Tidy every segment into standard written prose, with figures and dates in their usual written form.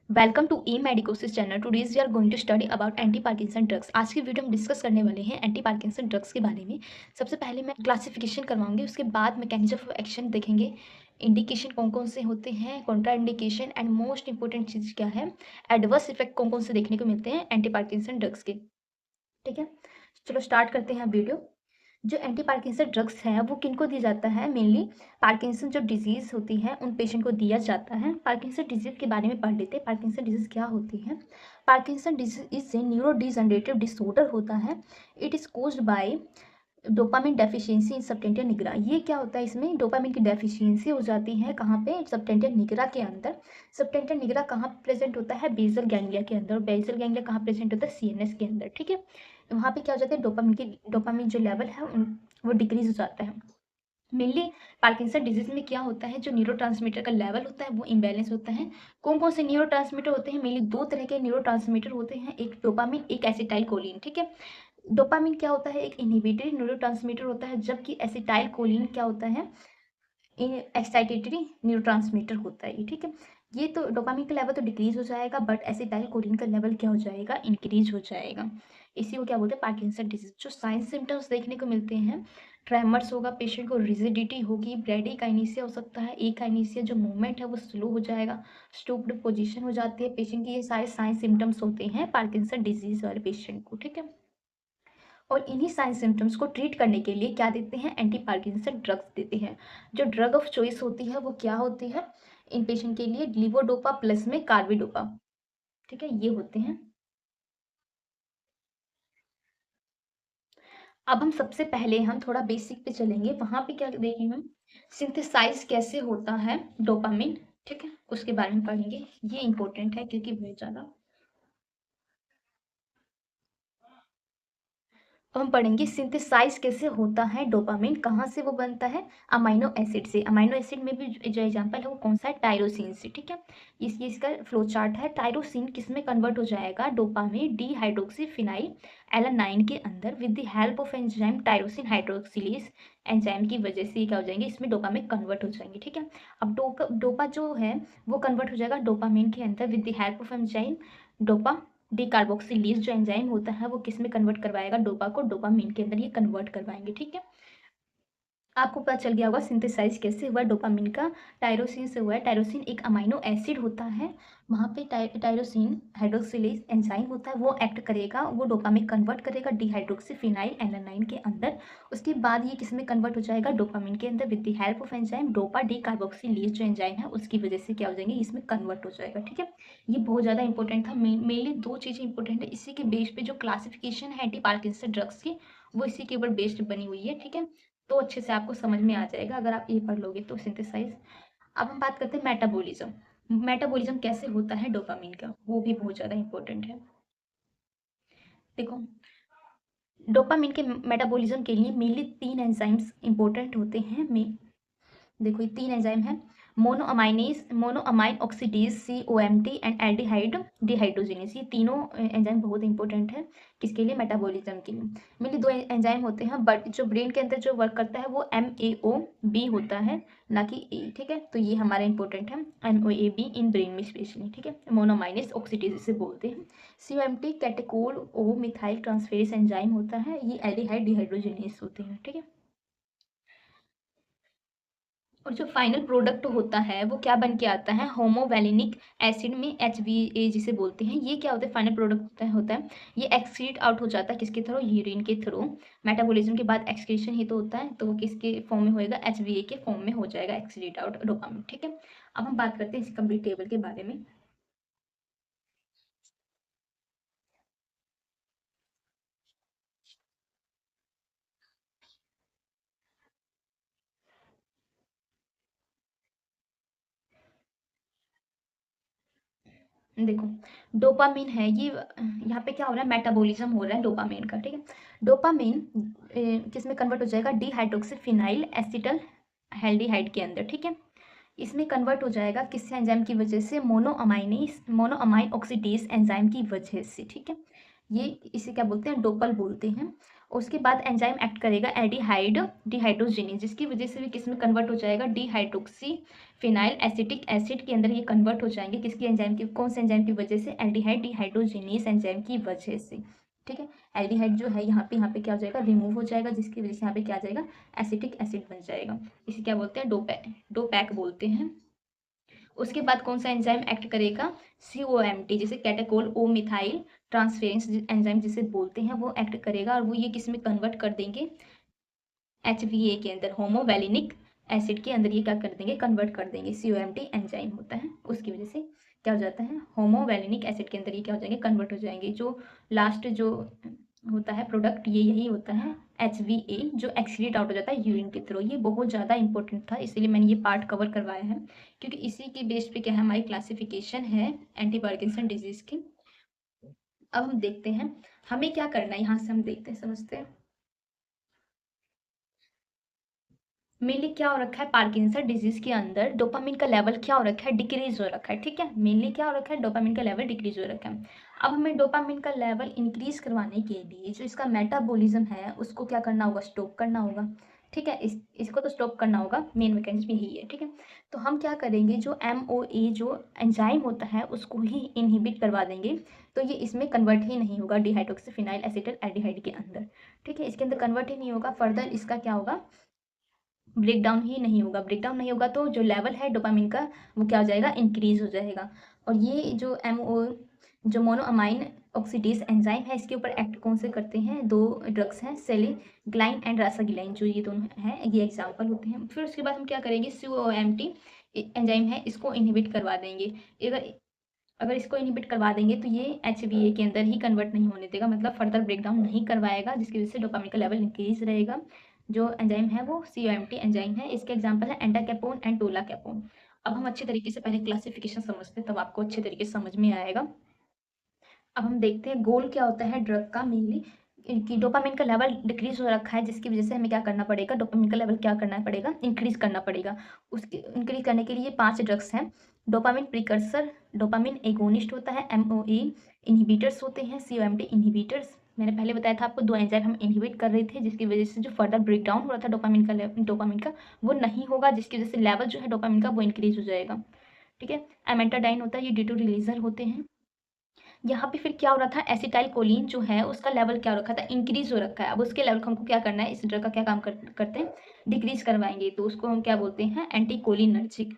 Welcome to E medicosis channel. Today's we are going to study about anti Parkinson drugs. आज की video हम discuss करने वाले हैं एंटी पार्किंसन ड्रग्स के बारे में। सबसे पहले मैं क्लासिफिकेशन करवाऊंगी, उसके बाद मैकेनिज्म ऑफ एक्शन देखेंगे, इंडिकेशन कौन कौन से होते हैं, contraindication, and most important चीज़ क्या है, एडवर्स इफेक्ट कौन कौन से देखने को मिलते हैं एंटी पार्किंसन ड्रग्स के। ठीक है, चलो स्टार्ट करते हैं वीडियो। जो एंटी पार्किंसन ड्रग्स हैं वो किनको दिया जाता है? मेनली पार्किंसन जो डिजीज़ होती है उन पेशेंट को दिया जाता है। पार्किंसन डिजीज़ के बारे में पढ़ लेते हैं। पार्किंसन डिजीज़ क्या होती है? पार्किंसन डिजीज इससे न्यूरो डिजनरेटिव डिसऑर्डर होता है। It is caused by dopamine deficiency in substantia nigra. ये क्या होता है? इसमें डोपामिन की डेफिशिएंसी हो जाती है। कहाँ पे? सबटेंटिया निग्रा के अंदर। सबटेंटिया निग्रा कहाँ प्रेजेंट होता है? बेसल गैंग्लिया के अंदर। बेसल गैंग्लिया कहाँ प्रेजेंट होता है? सीएनएस के अंदर। ठीक है, वहाँ पे क्या हो जाता है? डोपामिन जो लेवल है वो डिक्रीज हो जाता है। मेनली पार्किंसन डिजीज में क्या होता है? जो न्यूरोट्रांसमीटर का लेवल होता है वो इम्बैलेंस होता है। कौन कौन से न्यूरोट्रांसमीटर होते हैं? मेनली दो तरह के न्यूरोट्रांसमीटर होते हैं, एक डोपामिन, एक एसिटाइल कोलिन। ठीक है, डोपामिन क्या होता है? एक इनहिबिटरी न्यूरोट्रांसमीटर होता है, जबकि एसिटाइल कोलिन क्या होता है? एक्साइटेटरी न्यूरोट्रांसमीटर होता है ये। ठीक है, ये तो डोपामिन का लेवल तो डिक्रीज हो जाएगा, बट एसिटाइल कोलिन का लेवल क्या हो जाएगा? इंक्रीज हो जाएगा। इसी को क्या बोलते हैं? Parkinson disease. जो साइंस सिम्टम्स देखने को मिलते हैं, ट्रेमर्स होगा, पेशेंट को रिजिडिटी होगी, ब्रेडिकाइनेसिया हो सकता है, एकाइनेसिया, जो मूवमेंट है वो स्लो हो जाएगा, स्टूप्ड पोजीशन हो जाती है पेशेंट की। ये सारे साइंस सिम्टम्स होते हैं पार्किंसन डिजीज वाले पेशेंट को। ठीक है, और इन्हीं साइन सिम्टम्स को ट्रीट करने के लिए क्या देते हैं? एंटी पार्किंसन ड्रग्स देते हैं। जो ड्रग ऑफ चॉइस होती है वो क्या होती है इन पेशेंट के लिए? लीवोडोपा प्लस में कार्बिडोपा। ठीक है, ये होते हैं। अब हम सबसे पहले हम थोड़ा बेसिक पे चलेंगे, वहां पे क्या देखेंगे हम? सिंथेसाइज कैसे होता है डोपामिन। ठीक है, उसके बारे में पढ़ेंगे। ये इंपॉर्टेंट है क्योंकि बहुत ज़्यादा। तो हम पढ़ेंगे सिंथेसाइज कैसे होता है डोपामिन, कहाँ से वो बनता है? अमाइनो एसिड से। अमाइनो एसिड में भी जो एग्जांपल है वो कौन सा है? टायरोसिन से। ठीक है, इसका फ्लो चार्ट है। टायरोसिन किस में कन्वर्ट हो जाएगा? डोपामिन डीहाइड्रोक्सी फिनाइल एलानाइन के अंदर with the help of enzyme tyrosine hydroxylase enzyme की वजह से क्या हो जाएंगे? इसमें डोपामिन कन्वर्ट हो जाएंगे। ठीक है, अब डोपा जो है वो कन्वर्ट हो जाएगा डोपामिन के अंदर with the help of enzyme dopa decarboxylase. जो एंजाइम होता है वो किस में कन्वर्ट करवाएगा? डोपा को डोपामिन के अंदर ये कन्वर्ट करवाएंगे। ठीक है, आपको पता चल गया होगा सिंथेसाइज कैसे हुआ डोपामिन का। टायरोसिन से हुआ है। टायरोसिन एक अमाइनो एसिड होता है, वहाँ पे टायरोसिन हाइड्रोक्सिलेज एंजाइम होता है, वो एक्ट करेगा, वो डोपामिन कन्वर्ट करेगा डिहाइड्रोक्सी फिनाइल एलानाइन के अंदर। उसके बाद ये किस में कन्वर्ट हो जाएगा? डोपामिन के अंदर with the help of enzyme dopa decarboxylase जो एंजाइम है उसकी वजह से क्या हो जाएंगे? इसमें कन्वर्ट हो जाएगा। ठीक है, ये बहुत ज़्यादा इंपॉर्टेंट था। मेनली दो चीज़ें इंपॉर्टेंट है, इसी के बेस पे जो क्लासिफिकेशन है एंटी पार्किंसन ड्रग्स की वो इसी के ऊपर बेस्ड बनी हुई है। ठीक है, तो अच्छे से आपको समझ में आ जाएगा अगर आप ये पढ़ लोगे तो सिंथेसाइज। अब हम बात करते हैं मेटाबॉलिज्म। मेटाबॉलिज्म कैसे होता है डोपामिन का, वो भी बहुत ज़्यादा इंपॉर्टेंट है। देखो, डोपामिन के मेटाबॉलिज्म के लिए मेनली तीन एंजाइम्स इंपॉर्टेंट होते हैं। देखो ये तीन एंजाइम है, monoamine oxidase COMT and aldehyde dehydrogenase. ये तीनों एंजाइम बहुत इंपॉर्टेंट है किसके लिए? मेटाबॉलिज्म के लिए। मेनली दो एंजाइम होते हैं, बट जो ब्रेन के अंदर जो वर्क करता है वो MAOB होता है, ना कि ए। ठीक है, तो ये हमारा इंपॉर्टेंट है MAOB इन ब्रेन में स्पेशली। ठीक है, मोनोमाइनेस ऑक्सीडेज इसे बोलते हैं। COMT कैटेकोल ओ मिथाइल ट्रांसफेरेज एंजाइम होता है, ये एल्डिहाइड डिहाइड्रोजिनेस होते हैं। ठीक है, और जो फाइनल प्रोडक्ट होता है वो क्या बन के आता है? होमोवैलेनिक एसिड में HVA जिसे बोलते हैं। ये क्या होता है? फाइनल प्रोडक्ट होता है ये एक्सक्रीट आउट हो जाता है किसके थ्रू? यूरिन के थ्रू। मेटाबॉलिज्म के बाद एक्सक्रीशन ही तो होता है, तो वो किसके फॉर्म में होएगा? HVA के फॉर्म में हो जाएगा एक्सक्रीट आउट डोपामिन। ठीक है, अब हम बात करते हैं इस कंप्लीट टेबल के बारे में। देखो, डोपामिन है ये, यहाँ पे क्या हो रहा है? मेटाबॉलिज्म हो रहा है डोपामिन का। ठीक है, डोपामिन किस में कन्वर्ट हो जाएगा? डिहाइड्रोक्सी फिनाइल एसिटल हेल्डिहाइड के अंदर। ठीक है, इसमें कन्वर्ट हो जाएगा किस एंजाइम की वजह से? मोनोअमाइन ऑक्सीडेज एंजाइम की वजह से। ठीक है, ये इसे क्या बोलते हैं? डोपल बोलते हैं। उसके बाद एंजाइम एक्ट करेगा एल्डिहाइड डिहाइड्रोजिनेज, जिसकी वजह से भी किस में कन्वर्ट हो जाएगा, डिहाइड्रोक्सी फिनाइल एसिटिक एसिड के अंदर ये कन्वर्ट हो जाएंगे। किसकी एंजाइम की, कौन से एंजाइम की वजह से, एल्डिहाइड डिहाइड्रोजिनेज एंजाइम की वजह से। ठीक है, एल्डिहाइड जो है यहाँ पे क्या हो जाएगा, रिमूव हो जाएगा, जिसकी वजह से यहाँ पे क्या आ जाएगा, एसिटिक एसिड बन जाएगा। इसे क्या बोलते हैं, डोपैक बोलते हैं। उसके बाद कौन सा एंजाइम एक्ट करेगा, COMT, जैसे कैटेकोल ओ मिथाइल ट्रांसफेरेंस एंजाइम जिसे बोलते हैं, वो एक्ट करेगा और वो ये किस में कन्वर्ट कर देंगे, HVA के अंदर, होमोवैलिनिक एसिड के अंदर ये क्या कर देंगे, कन्वर्ट कर देंगे। COMT एंजाइम होता है, उसकी वजह से क्या हो जाता है, होमोवैलिनिक एसिड के अंदर ये क्या हो जाएंगे, कन्वर्ट हो जाएंगे। जो लास्ट जो होता है प्रोडक्ट, ये यही होता है HVA, जो एक्सक्रीट आउट हो जाता है यूरिन के थ्रू। ये बहुत ज़्यादा इंपॉर्टेंट था, इसलिए मैंने ये पार्ट कवर करवाया है, क्योंकि इसी के बेस पे क्या है, हमारी क्लासिफिकेशन है एंटी पार्किंसन डिजीज की। अब हम देखते हैं हमें क्या करना है, यहाँ से हम देखते हैं, समझते हैं मेनली क्या हो रखा है, पार्किंसन डिजीज के अंदर डोपामिन का लेवल क्या हो रखा है, डिक्रीज हो रखा है। ठीक है, मेनली क्या हो रखा है, डोपामिन का लेवल डिक्रीज हो रखा है। अब हमें डोपामिन का लेवल इंक्रीज करवाने के लिए जो इसका मेटाबॉलिज्म है उसको क्या करना होगा, स्टॉप करना होगा। ठीक है, इसको तो स्टॉप करना होगा, मेन मैकेनिज्म यही है। ठीक है, तो हम क्या करेंगे, जो MOA जो एंजाइम होता है उसको ही इनहिबिट करवा देंगे, तो ये इसमें कन्वर्ट ही नहीं होगा डिहाइड्रोक्सीफिनाइल एसिटल एल्डिहाइड के अंदर। ठीक है, इसके अंदर कन्वर्ट ही नहीं होगा, फर्दर इसका क्या होगा, ब्रेक डाउन ही नहीं होगा। ब्रेक डाउन नहीं होगा तो जो लेवल है डोपामिन का वो क्या हो जाएगा, इंक्रीज हो जाएगा। और ये जो MO जो मोनोअमाइन ऑक्सीडेज एंजाइम है, इसके ऊपर एक्ट कौन से करते हैं, दो ड्रग्स हैं, सेलिग्लाइन एंड रासागिलाइन, जो ये दोनों हैं, ये एग्जाम्पल होते हैं। फिर उसके बाद हम क्या करेंगे, COMT एंजाइम है, इसको इनहिबिट करवा देंगे। अगर अगर इसको इनहिबिट करवा देंगे तो ये HVA के अंदर ही कन्वर्ट नहीं होने देगा, मतलब फर्दर ब्रेकडाउन नहीं करवाएगा, जिसकी वजह से डोपामिन का लेवल इंक्रीज रहेगा। जो एंजाइम है वो COMT एंजाइम है। इसके एग्जांपल है एंटाकैपोन एंड टोलाकैपोन। अब हम अच्छे तरीके से पहले क्लासिफिकेशन समझते हैं, तब आपको अच्छे तरीके से समझ में आएगा। अब हम देखते हैं गोल क्या होता है ड्रग का, मेनली कि डोपामिन का लेवल डिक्रीज हो रखा है, जिसकी वजह से हमें क्या करना पड़ेगा, डोपामिन का लेवल क्या करना पड़ेगा, इंक्रीज करना पड़ेगा। उसके इंक्रीज करने के लिए 5 ड्रग्स हैं। डोपामिन प्रिकर्सर, डोपामिन एगोनिस्ट होता है, MOA इनहिबिटर्स होते हैं, COMT इनहिबिटर्स। मैंने पहले बताया था आपको, दो एंजाइम हम इनहिबिट कर रहे थे, जिसकी वजह से जो फर्दर ब्रेकडाउन हो रहा था डोपामिन का वो नहीं होगा, जिसकी वजह से लेवल जो है डोपामिन का वो इंक्रीज हो जाएगा। ठीक है, एमेंटाडाइन होता है, ये D2 रिलीजर होते हैं। यहाँ पे फिर क्या हो रहा था, एसिटाइल कोलिन जो है उसका लेवल क्या हो रखा था, इंक्रीज हो रखा है। अब उसके लेवल को हमको क्या करना है, इस ड्रग का क्या काम करते हैं, डिक्रीज करवाएंगे, तो उसको हम क्या बोलते हैं, एंटी कोलिनर्जिक,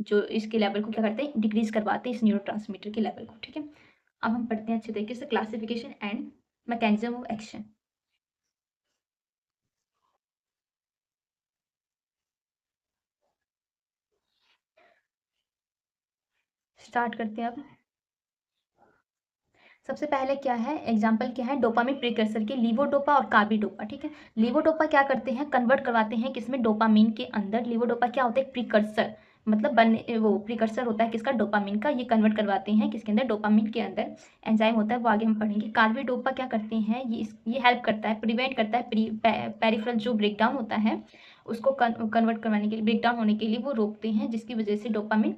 जो इसके लेवल को क्या करते हैं, डिक्रीज करवाते हैं इस न्यूरोट्रांसमीटर के लेवल को। ठीक है, अब हम पढ़ते हैं अच्छे तरीके से classification and mechanism of action. Start करते हैं अब। सबसे पहले क्या है, एग्जाम्पल क्या है, डोपामिन प्रिकर्सर के लीवोडोपा और कार्बिडोपा। ठीक है, लीवोडोपा क्या करते हैं, कन्वर्ट करवाते हैं किसमें, डोपामिन के अंदर। लीवोडोपा क्या होता है, प्रिकर्सर, मतलब बनने वो प्रिकर्सर होता है किसका, डोपामिन का। ये कन्वर्ट करवाते हैं किसके अंदर, डोपामिन के अंदर। एंजाइम होता है वो आगे हम पढ़ेंगे। कार्बिडोपा क्या करते हैं, ये हेल्प करता है, प्रिवेंट करता है पेरिफेरल जो ब्रेकडाउन होता है उसको कन्वर्ट करवाने के लिए, ब्रेकडाउन होने के लिए वो रोकते हैं, जिसकी वजह से डोपामिन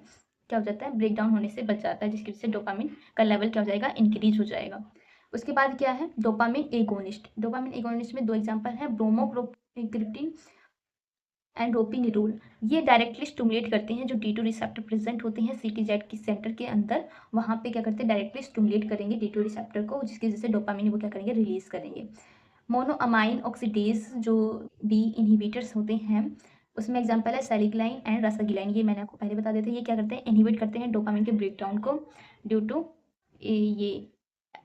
क्या हो जाता है, ब्रेकडाउन होने से बच जाता है, जिसकी वजह से डोपामिन का लेवल क्या हो जाएगा, इंक्रीज हो जाएगा। उसके बाद क्या है, डोपामिन एगोनिस्ट। डोपामिन एगोनिस्ट में दो एग्जांपल है, ब्रोमोक्रिप्टिन एंड रोपिनिरोल। ये डायरेक्टली स्टिमुलेट करते हैं, जो D2 रिसेप्टर प्रेजेंट होते हैं CTZ की सेंटर के अंदर, वहाँ पे क्या करते हैं, डायरेक्टली स्टिमुलेट करेंगे D2 रिसेप्टर को, जिसकी वजह से डोपामिन वो क्या करेंगे, रिलीज करेंगे। मोनोअमाइन ऑक्सीडेज जो D इनहिबिटर्स होते हैं, उसमें एग्जांपल है सेलिग्लाइन एंड रासागिलाइन। ये मैंने आपको पहले बता देते हैं, ये क्या करते हैं, इनहिबिट करते हैं डोपामिन के ब्रेकडाउन को ड्यू टू ये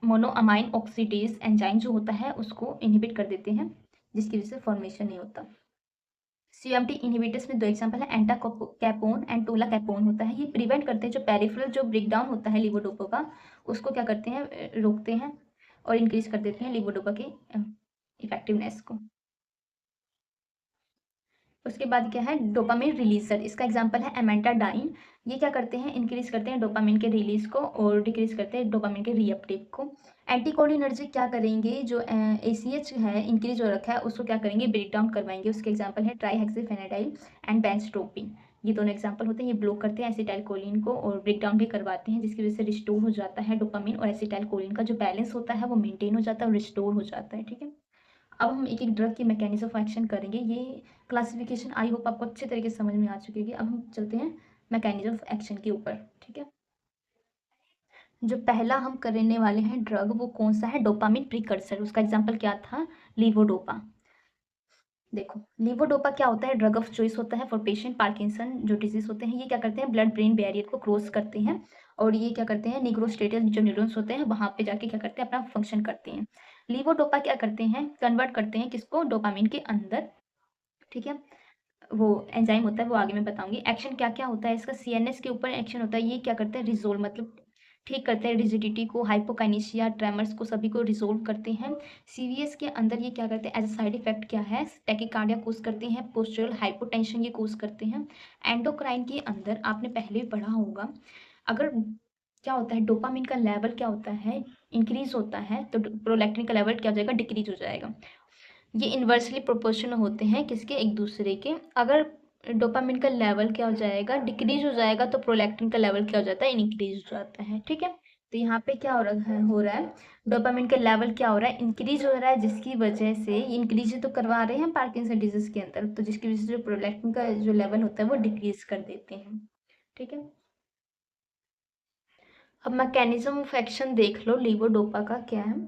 मोनोअमाइन ऑक्सीडेज एंजाइम जो होता है उसको इनहिबिट कर देते हैं, जिसकी वजह से फॉर्मेशन नहीं होता। COMT इनहिबिटर्स में दो एग्जांपल है, एंटाकैपोन एंड टोलाकैपोन होता है। ये प्रिवेंट करते हैं जो पेरिफेरल जो ब्रेकडाउन होता है लीवोडोपा का, उसको क्या करते हैं, रोकते हैं और इंक्रीज कर देते हैं लीवोडोपा के इफेक्टिवनेस को। उसके बाद क्या है, डोपामिन रिलीजर। इसका एग्जांपल है एमेंटाडाइन। ये क्या करते हैं, इंक्रीज करते हैं डोपामिन के रिलीज को और डिक्रीज करते हैं डोपामिन के रीअपटेक को। एंटीकोलिनर्जिक क्या करेंगे, जो ACH है इंक्रीज हो रखा है उसको क्या करेंगे, ब्रेक डाउन करवाएंगे। उसके एग्जांपल है ट्राईहेक्सिफेनाइडाइल एंड बेंजट्रोपिन। ये दोनों एग्जांपल होते हैं, ये ब्लॉक करते हैं एसिटाइल कोलिन को और ब्रेक डाउन भी करवाते हैं, जिसकी वजह से रिस्टोर हो जाता है डोपामिन और एसिटाइल कोलिन का जो बैलेंस होता है वो मेंटेन हो जाता है और रिस्टोर हो जाता है। ठीक है, अब हम एक एक ड्रग की मैकेनिज्म ऑफ एक्शन करेंगे। ये क्लासिफिकेशन आई होप आपको अच्छे तरीके से समझ में आ चुकी होगी। अब हम चलते हैं मैकेनिज्म ऑफ एक्शन के ऊपर, ठीक है। जो पहला हम करने वाले हैं ड्रग, वो कौन सा है? Dopamine precursor. उसका एग्जाम्पल क्या था? लीवोडोपा। देखो, लीवोडोपा क्या होता है? ड्रग ऑफ चॉइस होता है फॉर पेशेंट पार्किंसन जो डिजीज होते हैं। ये क्या करते हैं? ब्लड ब्रेन बैरियर को क्रॉस करते हैं और ये क्या करते हैं? निग्रोस्टेटल जो न्यूरॉन्स होते हैं वहां पे जाके क्या करते हैं? अपना फंक्शन करते हैं। लीवोडोपा क्या करते हैं? कन्वर्ट करते हैं किसको? डोपामिन के अंदर, ठीक है। वो एंजाइम होता है, वो आगे मैं बताऊंगी। एक्शन क्या क्या होता है इसका? सीएनएस के ऊपर एक्शन होता है। ये क्या करता है? रिजोल्व, मतलब ठीक करते हैं रिजिडिटी को, हाइपोकाइनेसिया, ट्रेमर्स को, सभी को रिजोल्व करते हैं। सीवीएस के अंदर ये क्या करते हैं? एज अ साइड इफेक्ट क्या है? टैकीकार्डिया कोज करते हैं, पोस्चरल हाइपोटेंशन ये कोज करते हैं। एंडोक्राइन के अंदर आपने पहले भी पढ़ा होगा, अगर क्या होता है? डोपामिन का लेवल क्या होता है? इंक्रीज होता है तो प्रोलैक्टिन का लेवल क्या हो जाएगा? डिक्रीज हो जाएगा। ये इन्वर्सली प्रोपोर्शनल होते हैं किसके? एक दूसरे के। अगर डोपामिन का लेवल क्या हो जाएगा? डिक्रीज हो जाएगा तो प्रोलैक्टिन का लेवल क्या हो जाता है? इंक्रीज हो जाता है, ठीक है। तो यहाँ पे क्या हो रहा है? डोपामिन का लेवल क्या हो रहा है? इंक्रीज हो रहा है, जिसकी वजह से इंक्रीज तो करवा रहे हैं पार्किंसन डिजीज के अंदर, तो जिसकी वजह से जो प्रोलैक्टिन का जो लेवल होता है वो डिक्रीज कर देते हैं, ठीक है। अब मैकेनिज्म ऑफ एक्शन देख लो लीवोडोपा का क्या है।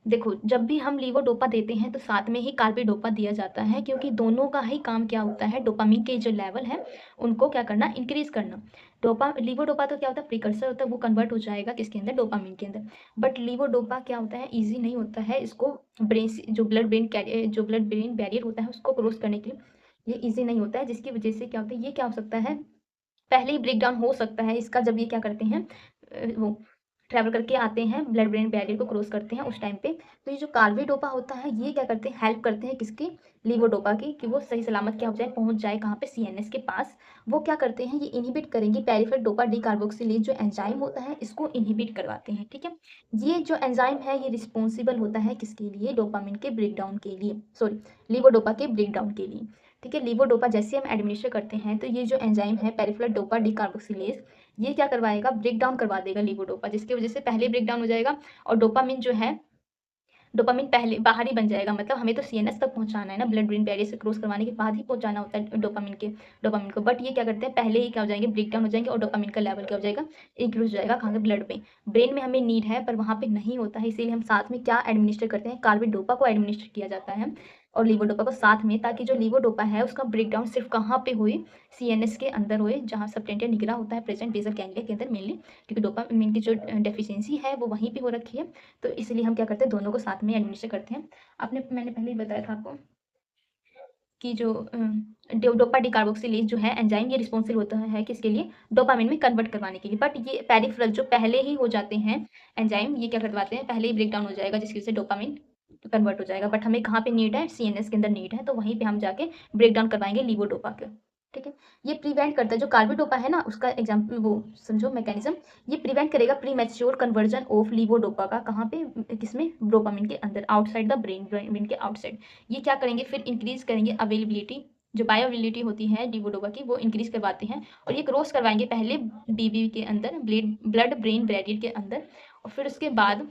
देखो, जब भी हम लीवोडोपा देते हैं तो साथ में ही कार्बिडोपा दिया जाता है, क्योंकि दोनों का ही काम क्या होता है? डोपामिन के जो लेवल है उनको क्या करना? इंक्रीज करना। लीवोडोपा तो क्या होता है? प्रिकर्सर होता है, वो कन्वर्ट हो जाएगा किसके अंदर? डोपामिन के अंदर। बट लीवोडोपा क्या होता है? ईजी नहीं होता है इसको ब्रेन जो ब्लड ब्रेन बैरियर होता है उसको क्रॉस करने के लिए ये ईजी नहीं होता है, जिसकी वजह से क्या होता है? ये क्या हो सकता है? पहले ही ब्रेक डाउन हो सकता है इसका, जब ये क्या करते हैं? वो ट्रैवल करके आते हैं, ब्लड ब्रेन बैरियर को क्रॉस करते हैं उस टाइम पे। तो ये जो कार्बिडोपा होता है ये क्या करते हैं? हेल्प करते हैं किसकी? लीवोडोपा की, कि वो सही सलामत क्या हो जाए? पहुंच जाए कहाँ पे? सीएनएस के पास। वो क्या करते हैं? ये इनहिबिट करेंगे पेरिफेरल डोपा डिकार्बोक्सिलेज जो एंजाइम होता है इसको इनहिबिट करवाते हैं, ठीक है। ये जो एंजाइम है ये रिस्पॉन्सिबल होता है किसके लिए? डोपामिन के ब्रेकडाउन के लिए, सॉरी, लीवोडोपा के ब्रेकडाउन के लिए, ठीक है। लीवोडोपा जैसे हम एडमिनिस्टर करते हैं तो ये जो एंजाइम है पेरिफेरल डोपा डिकार्बोक्सिलेज, ये क्या करवाएगा? ब्रेक डाउन करवा देगा लीवोडोपा, जिसकी वजह से पहले ब्रेक डाउन हो जाएगा और डोपामिन जो है, डोपामिन पहले बाहर ही बन जाएगा। मतलब हमें तो सीएनएस तक पहुंचाना है ना, ब्लड ब्रेन बैरियर से क्रॉस करवाने के बाद ही पहुंचाना होता है डोपामिन को। बट ये क्या करते हैं? पहले ही क्या हो जाएंगे? ब्रेक डाउन हो जाएंगे और डोपामिन का लेवल क्या हो जाएगा? इंक्रीज हो जाएगा। कहाँ पे? ब्लड में। ब्रेन में हमें नीड है पर वहाँ पे नहीं होता है, इसीलिए हम साथ में क्या एडमिनिस्टर करते हैं? कार्बिडोपा को एडमिनिस्टर किया जाता है और लीवोडोपा को साथ में, ताकि जो लीवोडोपा है उसका ब्रेक डाउन सिर्फ कहाँ पे हुई? सीएनएस के अंदर हुए, जहाँ सबटेंटिया निगरा होता है प्रेजेंट बेसल गैंग्लिया के अंदर मेनली, क्योंकि डोपामिन की जो डेफिशिएंसी है वो वहीं पे हो रखी है। तो इसलिए हम क्या करते हैं? दोनों को साथ में एडमिनिस्टर करते हैं। मैंने पहले ही बताया था आपको कि जो डोपा डिकार्बोक्सिलेज जो है एंजाइम, ये रिस्पॉन्सिबल होता है किसके लिए? डोपामिन में कन्वर्ट करवाने के लिए। बट ये पेरिफेरल जो पहले ही हो जाते हैं एंजाइम, ये क्या करवाते हैं? पहले ही ब्रेक डाउन हो जाएगा, जिसकी वजह से डोपामिन कन्वर्ट हो जाएगा। बट हमें कहाँ पे नीड है? सीएनएस के अंदर नीड है, तो वहीं पे हम जाके ब्रेक डाउन करवाएंगे लीवोडोपा के, ठीक है। ये प्रिवेंट करता है, जो कार्बिडोपा है ना उसका एग्जाम्पल वो समझो मैकेनिज्म। ये प्रिवेंट करेगा pre mature conversion of levodopa का, कहाँ पे? किसमें? डोपामिन के अंदर, आउटसाइड द ब्रेन के आउटसाइड। ये क्या करेंगे? फिर इंक्रीज करेंगे अवेलेबिलिटी, जो बायोअवेलेबिलिटी होती है लीवोडोपा की वो इंक्रीज करवाते हैं। और ये क्रॉस करवाएंगे पहले बीबी के अंदर, ब्लड ब्रेन बैरियर के अंदर, और फिर उसके बाद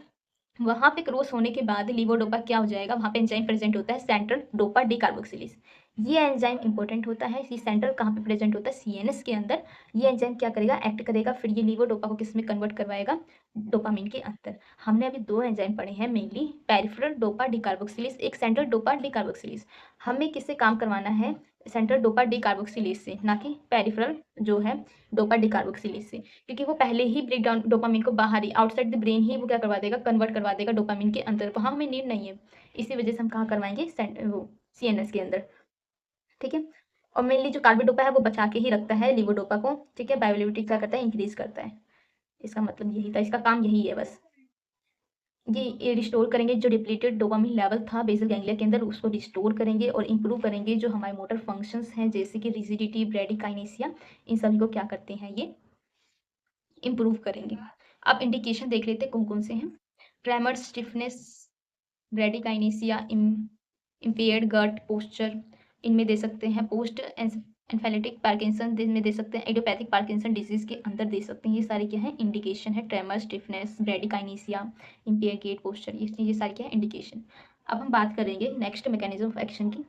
वहाँ पे क्रॉस होने के बाद लीवोडोपा क्या हो जाएगा? वहाँ पे एंजाइम प्रेजेंट होता है सेंट्रल डोपा डिकार्बोक्सिलेज। ये एंजाइम इंपॉर्टेंट होता है। ये सेंट्रल कहाँ पे प्रेजेंट होता है? सीएनएस के अंदर। ये एंजाइम क्या करेगा? एक्ट करेगा, फिर ये लीवोडोपा को किस में कन्वर्ट करवाएगा? डोपामिन के अंदर। हमने अभी दो एंजाइम पढ़े हैं मेनली, पेरिफेरल डोपा डिकार्बोक्सिलेज, एक सेंट्रल डोपा डिकार्बोक्सिलेज। हमें किससे काम करवाना है? सेंट्रल डोपा डिकार्बोक्सिलेज से, ना कि पेरिफेरल जो है डोपा डिकार्बोक्सिलेज से, क्योंकि वो पहले ही ब्रेक डाउन डोपामिन को बाहर ही आउटसाइड द ब्रेन ही वो क्या करवा देगा? कन्वर्ट करवा देगा डोपामिन के अंदर, वहाँ हमें नीड नहीं है। इसी वजह से हम कहाँ करवाएंगे? वो सीएनएस के अंदर, ठीक है। और मेनली जो कार्बिडोपा है वो बचा के ही रखता है लीवोडोपा को, ठीक है। बायोअवेलेबिलिटी क्या करता है? इंक्रीज करता है। इसका मतलब यही था, इसका काम यही है बस। ये रिस्टोर करेंगे जो डिप्लीटेड डोपामिन लेवल था बेसल गैंग्लिया के अंदर, उसको रिस्टोर करेंगे और इंप्रूव करेंगे जो हमारे मोटर फंक्शंस हैं, जैसे कि रिजिडिटी, ब्रेडिकाइनेसिया, इन सभी को क्या करते हैं? ये इम्प्रूव करेंगे। अब इंडिकेशन देख लेते कौन कौन से हैं। ट्रेमर, स्टिफनेस, ब्रेडिकाइनेसिया, इम्पेयर्ड गट पोस्चर, इनमें दे सकते हैं। पोस्ट एन्फाइलेटिक पार्किंसन में दे सकते हैं। इडियोपैथिक पार्किंसन डिजीज के अंदर दे सकते हैं। ये सारे क्या है? इंडिकेशन है। Tremor, stiffness, bradykinesia, impair gait posture, ये सारे क्या है? इंडिकेशन। अब हम बात करेंगे नेक्स्ट मैकेनिज्म ऑफ एक्शन की।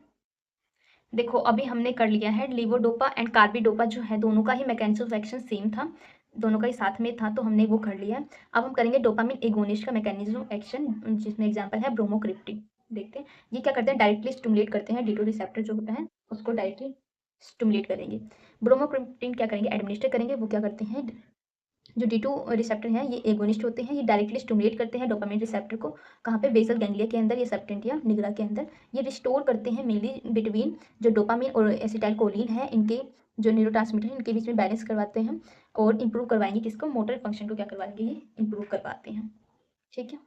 देखो अभी हमने कर लिया है लीवोडोपा एंड कार्बिडोपा जो है दोनों का ही मैकेनिज्म ऑफ एक्शन सेम था, दोनों का ही साथ में था, तो हमने वो कर लिया है। अब हम करेंगे डोपामिन एगोनिस्ट का मैकेनिज्म ऑफ एक्शन, जिसमें एग्जांपल है ब्रोमोक्रिप्टिन। देखते हैं ये क्या करते हैं, डायरेक्टली स्टिमुलेट करते हैं D2 रिसेप्टर जो होता है उसको डायरेक्टली स्टिमुलेट करेंगे। ब्रोमोक्रिप्टिन क्या करेंगे, एडमिनिस्टर करेंगे, वो क्या करते हैं, जो D2 रिसेप्टर हैं ये एगोनिस्ट होते हैं, ये डायरेक्टली स्टिमुलेट करते हैं डोपामिन रिसेप्टर को, कहाँ पे, बेसल गैंग्लिया के अंदर, ये सबटेंटिया निग्रा के अंदर। ये रिस्टोर करते हैं मेनली बिटवीन जो डोपामिन और एसिटाइलकोलिन है, इनके जो न्यूरोट्रांसमीटर है इनके बीच में बैलेंस करवाते हैं और इंप्रूव करवाएंगे किसको, मोटर फंक्शन को क्या करवाएंगे, ये इंप्रूव करवाते हैं। ठीक है,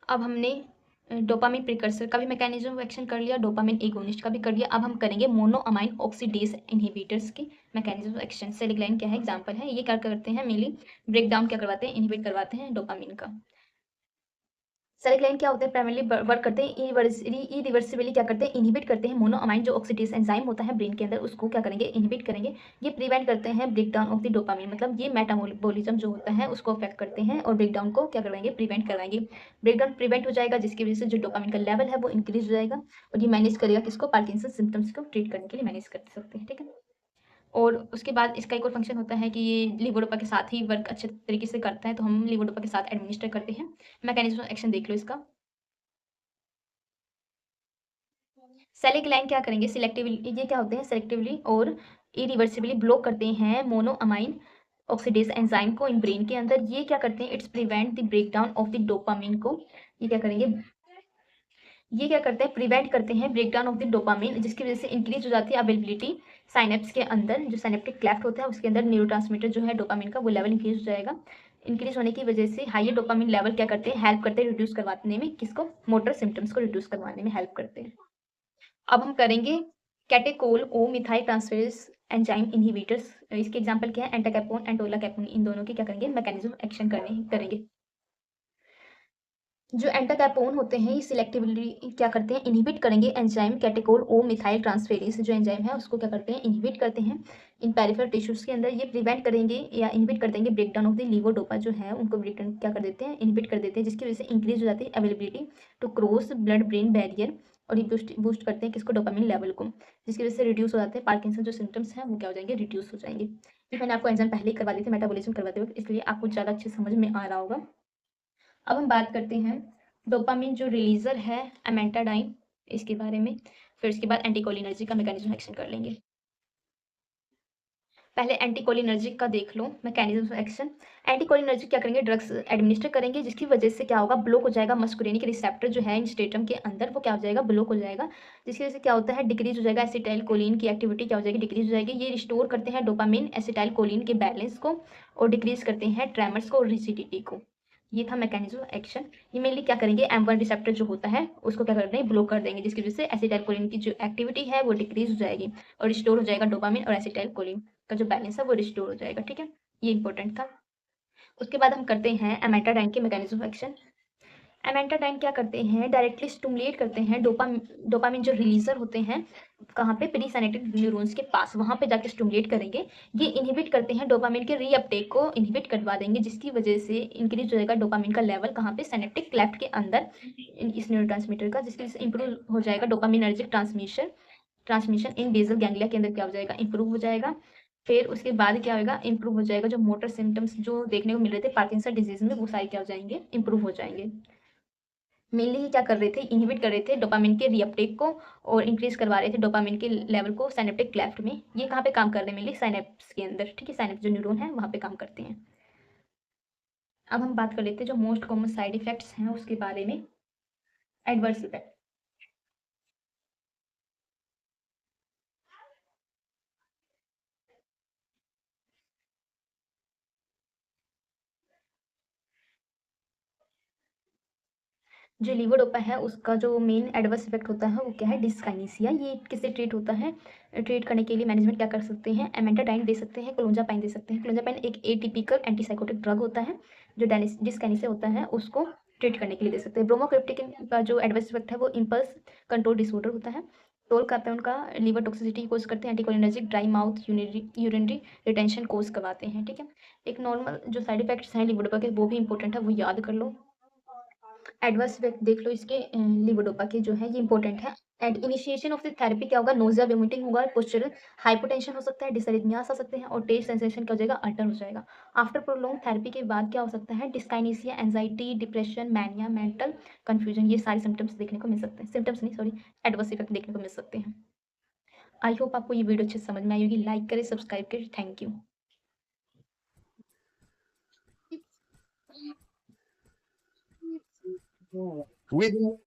अब हमने डोपामिन प्रिकर्सर का भी मैकेनिज्म एक्शन कर लिया, डोपामिन एगोनिस्ट का भी कर लिया। अब हम करेंगे मोनोअमाइन ऑक्सीडेज इनहिबिटर्स की मैकेनिज्म एक्शन। सेलिग्लाइन क्या है, एग्जांपल है, ये क्या करते हैं, मेनली ब्रेक डाउन क्या करवाते हैं, इनहिबिट करवाते हैं डोपामिन का। सेलिग्लाइन क्या होते हैं, प्राइमरली वर्क करते हैं इरिवर्सिबली क्या करते हैं, इनहिबिट करते हैं मोनोअमाइन जो ऑक्सीडेज एंजाइम होता है ब्रेन के अंदर, उसको क्या करेंगे, इनहिबिट करेंगे। ये प्रिवेंट करते हैं break down of the dopamine, मतलब ये मेटाबॉलिज्म जो होता है उसको अफेक्ट करते हैं और ब्रेक डाउन को क्या करवाएंगे, प्रिवेंट करवाएंगे। ब्रेक डाउन प्रिवेंट हो जाएगा जिसकी वजह से जो डोपामिन का लेवल है वो इंक्रीज हो जाएगा और ये मैनेज करेगा किसको, पार्किंसन सिम्टम्स को ट्रीट करने के लिए मैनेज कर सकते हैं। ठीक है, और उसके बाद इसका एक और फंक्शन होता है कि ये लीवोडोपा के साथ ही वर्क अच्छे तरीके से करता है, तो हम लीवोडोपा के साथ एडमिनिस्टर करते हैं। मैकेनिज्म एक्शन देख लो इसका। सेलिग्लाइन क्या करेंगे, सिलेक्टिवली, ये क्या होते हैं, सेलेक्टिवली और इरिवर्सिबली ब्लॉक करते हैं मोनोअमाइन ऑक्सीडेज एंजाइम को इन ब्रेन के अंदर। ये क्या करते हैं, it's prevent the break down of the dopamine को, ये क्या करेंगे, ये क्या करते हैं, प्रिवेंट करते हैं break down of the dopamine, जिसकी वजह से इंक्रीज हो जाती है अवेलेबिलिटी साइनेप्स के अंदर, जो साइनेप्टिक क्लेफ्ट होता है उसके अंदर न्यूरोट्रांसमीटर जो है डोपामिन का वो लेवल इंक्रीज हो जाएगा। इंक्रीज होने की वजह से हाई डोपामिन लेवल क्या करते हैं, हेल्प करते हैं रिड्यूस करवाने में किसको, मोटर सिम्टम्स को रिड्यूस करवाने में हेल्प करते हैं। अब हम करेंगे कैटेकोल ओ मिथाइल ट्रांसफेरेज एंजाइम इनहिबिटर्स। इसके एग्जांपल क्या है, एंटाकैपोन एंड टोलाकैपोन, इन दोनों के क्या करेंगे, मैकेनिज्म एक्शन करेंगे। जो एंटाकैपोन होते हैं ये सिलेक्टिवली क्या करते हैं, इनहिबिट करेंगे एंजाइम कैटेकोल ओ मिथाइल ट्रांसफेरेज जो एंजाइम है उसको क्या करते हैं, इनहिबिट करते हैं इन पेरिफेरल टिश्यूज के अंदर। ये प्रिवेंट करेंगे या इनहिबिट कर देंगे break down of the levodopa जो है उनको ब्रेक डाउन क्या कर देते हैं, इनहिबिट कर देते हैं, जिसकी वजह से इंक्रीज हो जाती है availability to cross blood brain barrier, और ये बूस्ट करते हैं किसको, डोपामिन लेवल को, जिसकी वजह से रिड्यूस हो जाते हैं पार्किंसन जो सिम्टम्स हैं वो क्या हो जाएंगे, रिड्यूस हो जाएंगे। ये मैंने आपको एंजाइम पहले ही करवा दी थी मेटाबॉलिज्म करवाते हुए, इसलिए आपको ज़्यादा अच्छे समझ में आ रहा होगा। अब हम बात करते हैं डोपामिन जो रिलीजर है एमेंटाडाइन, इसके बारे में, फिर उसके बाद एंटीकोलिनर्जिक का मैकेनिज्म एक्शन कर लेंगे। पहले एंटीकोलिनर्जिक का देख लो मैकेनिज्म एक्शन। एंटीकोलिनर्जिक क्या करेंगे, ड्रग्स एडमिनिस्टर करेंगे, जिसकी वजह से क्या होगा, ब्लॉक हो जाएगा मस्कुरेनिक रिसेप्टर जो है इंस्टेटम के अंदर, वो क्या हो जाएगा, ब्लॉक हो जाएगा, जिसकी वजह से क्या होता है, डिक्रीज हो जाएगा एसिटाइल कोलिन की एक्टिविटी क्या हो जाएगी, डिक्रीज हो जाएगी। ये रिस्टोर करते हैं डोपामिन एसिटाइल कोलिन के बैलेंस को और डिक्रीज करते हैं ट्रेमर्स को और रिजिडिटी को। ये था मैकेनिज्म एक्शन। ये मेनली क्या करेंगे, M1 रिसेप्टर जो होता है उसको क्या कर देंगे, ब्लॉक कर देंगे, जिसकी वजह से एसिटाइलकोलिन की जो एक्टिविटी है वो डिक्रीज हो जाएगी और रिस्टोर हो जाएगा डोपामिन और एसिटाइलकोलिन का जो बैलेंस है वो रिस्टोर हो जाएगा। ठीक है, ये इंपॉर्टेंट था। उसके बाद हम करते हैं एमेटाडाइन के मैकेनिज्म एक्शन। एमेंटाडाइन क्या करते हैं, डायरेक्टली स्टिमुलेट करते हैं डोपामिन जो रिलीजर होते हैं, कहाँ पे, प्री साइनेप्टिक न्यूरॉन्स के पास, वहाँ पे जाके स्टिमुलेट करेंगे। ये इनहिबिट करते हैं डोपामिन के रीअपटेक को, इनहिबिट करवा देंगे, जिसकी वजह से इंक्रीज हो जाएगा डोपामिन का लेवल कहाँ पे, साइनेप्टिक क्लेफ्ट के अंदर इस न्यूरोट्रांसमीटर का, जिसकी वजह से इंप्रूव हो जाएगा dopaminergic transmission transmission in basal ganglia के अंदर क्या हो जाएगा, इंप्रूव हो जाएगा। फिर उसके बाद क्या होगा, इंप्रूव हो जाएगा जो मोटर सिम्टम्स जो देखने को मिल रहे थे पार्किंसन डिजीज में वो सारे क्या हो जाएंगे, इंप्रूव हो जाएंगे। मेनली ये क्या कर रहे थे, इनहिबिट कर रहे थे डोपामिन के रीअपटेक को और इंक्रीज करवा रहे थे डोपामिन के लेवल को साइनेप्टिक क्लेफ्ट में। ये कहाँ पे काम कर रहे हैं, मेनली साइनेप्स के अंदर। ठीक है, साइनेप्स जो न्यूरॉन है वहाँ पे काम करते हैं। अब हम बात कर लेते हैं जो मोस्ट कॉमन साइड इफेक्ट्स हैं उसके बारे में। एडवर्स इफेक्ट, जो लीवोडोपा है उसका जो मेन एडवर्स इफेक्ट होता है वो क्या है, डिस्काइनेसिया। ये किससे ट्रीट होता है, ट्रीट करने के लिए मैनेजमेंट क्या कर सकते हैं, एमेंटाडाइन दे सकते हैं, क्लोंजापाइन दे सकते हैं। क्लोंजापाइन एक एटिपिकल एंटीसाइकोटिक ड्रग होता है जो डिस्काइनेसिया होता है उसको ट्रीट करने के लिए दे सकते हैं। ब्रोमोक्रिप्टिन का जो एडवर्स इफेक्ट है वो इम्पल्स कंट्रोल डिसऑर्डर होता है। टोलकापेन का लिवर टॉक्सिसिटी कोज करते हैं, anticholinergic dry mouth urinary retention cause करवाते हैं। ठीक है, एक नॉर्मल जो साइड इफेक्ट्स हैं लिवोडोपा के वो भी इंपॉर्टेंट है, वो याद कर लो। एडवर्स इफेक्ट देख लो इसके लिवोडोपा के जो है ये इंपॉर्टेंट है। At initiation of the therapy क्या होगा, नोजिया वोमिटिंग होगा, पोस्चरल हाइपोटेंशन हो सकता है, डिसरिथमियास आ सकते हैं और टेस्ट सेंसेशन क्या हो जाएगा, अल्टर हो जाएगा। आफ्टर प्रोलॉन्ग थेरेपी के बाद क्या हो सकता है, dyskinesia, anxiety, depression, mania, mental confusion, ये सारे सिम्टम्स देखने को मिल सकते हैं, सिम्टम्स नहीं सॉरी, एडवर्स इफेक्ट देखने को मिल सकते हैं। आई होप आपको ये वीडियो अच्छे से समझ में आई होगी। लाइक करें, सब्सक्राइब करें, थैंक यू। with